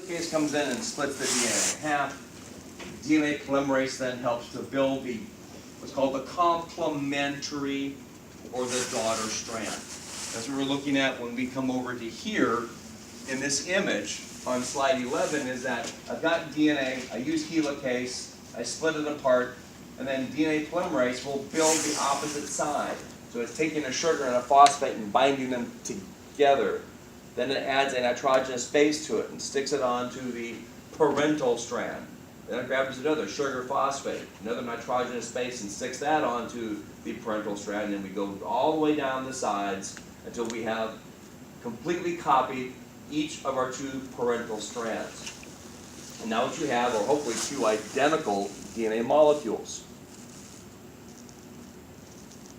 Nuclease comes in and splits the DNA in half. DNA polymerase then helps to build what's called the complementary or the daughter strand. That's what we're looking at when we come over to here in this image on slide 11 is that I've got DNA, I use helicase, I split it apart, and then DNA polymerase will build the opposite side. So it's taking a sugar and a phosphate and binding them together. Then it adds a nitrogenous base to it and sticks it onto the parental strand. Then it grabs another sugar phosphate, another nitrogenous base, and sticks that onto the parental strand, and we go all the way down the sides until we have completely copied each of our two parental strands. And now what you have are hopefully two identical DNA molecules.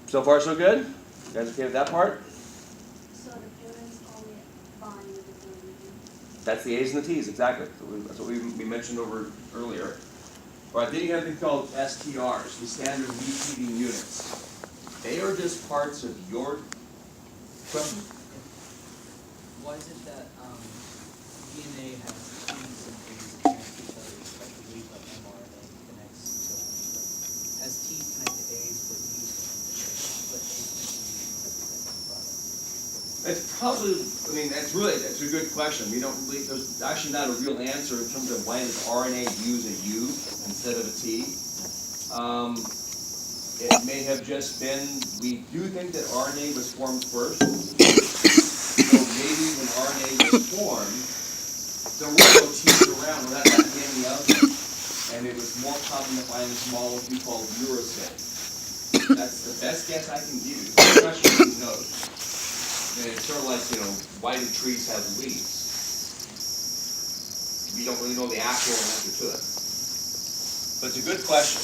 So far so good? You guys okay with that part? So the parents only bind with the DNA. That's the A's and the T's, exactly. That's what we mentioned over earlier. All right, then you have something called STRs, the standard repeating units. They are just parts of your question. Why is it that DNA has T's and A's connect to each other, respectively, but mRNA connects to has T's connect to A's, but U's connect to A's, but A's connect to U's in the product? It's probably, that's a good question. We don't really, there's actually not a real answer in terms of why does RNA use a U instead of a T. It may have just been, we do think that RNA was formed first. So maybe when RNA was formed, there were no T's around, well, that's many of them. And it was more common to find this molecule called uracil. That's the best guess I can give you. The question is who knows. And it's sort of like, why do trees have leaves? We don't really know the actual answer to it. But it's a good question.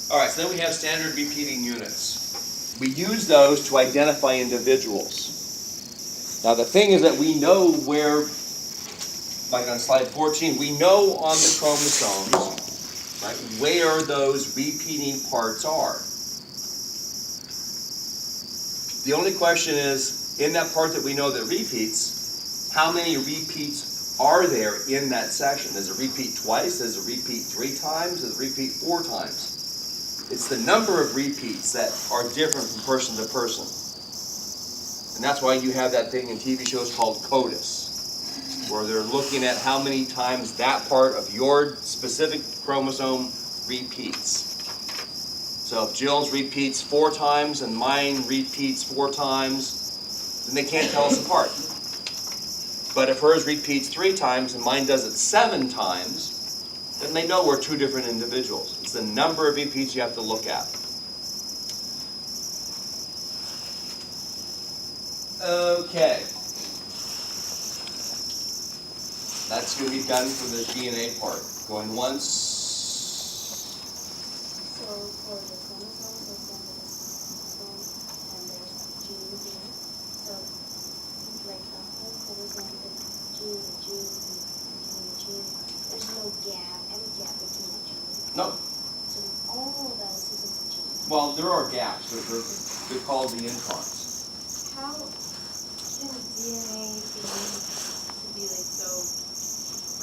All right, so then we have standard repeating units. We use those to identify individuals. Now the thing is that we know where, like on slide 14, we know on the chromosomes, right, where those repeating parts are. The only question is, in that part that we know that repeats, how many repeats are there in that section? Does it repeat twice? Does it repeat 3 times? Does it repeat 4 times? It's the number of repeats that are different from person to person. And that's why you have that thing in TV shows called CODIS, where they're looking at how many times that part of your specific chromosome repeats. So if Jill's repeats 4 times and mine repeats 4 times, then they can't tell us apart. But if hers repeats 3 times and mine does it 7 times, then they know we're 2 different individuals. It's the number of repeats you have to look at. Okay. That's going to be done for the DNA part. Going once. So for the chromosome, for example, this chromosome, and there's a gene here. So like the whole chromosome is gene, there's no gap, any gap between the genes. No. So all of that is sequence of genes. Well, there are gaps. They're called the introns. How can DNA be made to be like so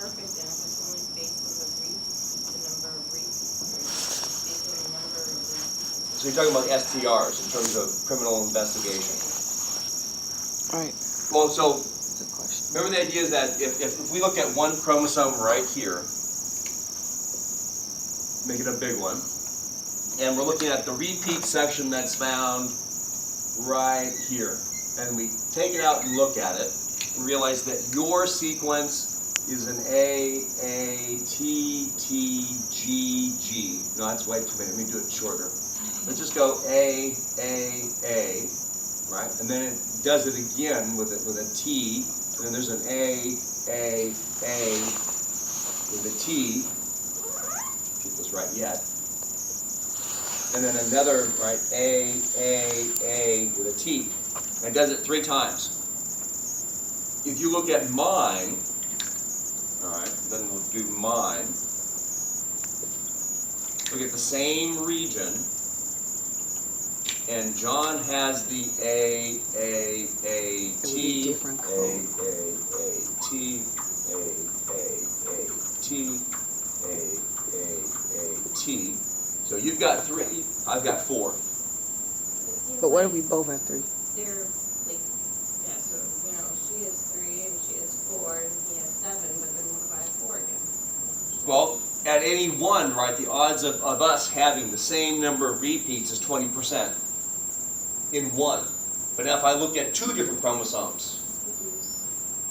perfect then if it's only based on the number of repeats, or based on the number of repeats? So you're talking about STRs in terms of criminal investigation. Right. Well, so That's a question. remember the idea is that if we look at one chromosome right here, make it a big one, and we're looking at the repeat section that's found right here, and we take it out and look at it, and realize that your sequence is an A, T, T, G, G. No, that's way too many. Let me do it shorter. Let's just go A, right? And then it does it again with a T, and then there's an A, with a T. Keep this right yet. And then another, right, A, with a T. And it does it 3 times. If you look at mine, all right, then we'll do mine. Look at the same region, and John has the A, It would be T, different code. A, T, A, you've got 3, I've got 4. It seems But what like if we both have 3? they're like, yeah, so, you know, she has 3 and she has 4 and he has 7, but then what if I have 4 again? Well, at any one, right, the odds of us having the same number of repeats is 20% in one. But now if I look at 2 different chromosomes,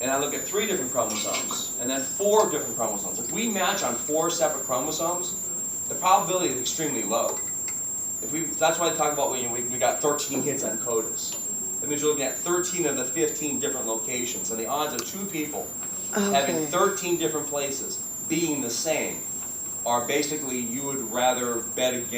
and I look at 3 different chromosomes, and then 4 different chromosomes, if we match on 4 separate chromosomes, the probability is extremely low. That's why I talk about when we got 13 hits on CODIS. That means you're looking at 13 of the 15 different locations, and the odds of 2 people having Okay. 13 different places being the same are basically, you would rather bet against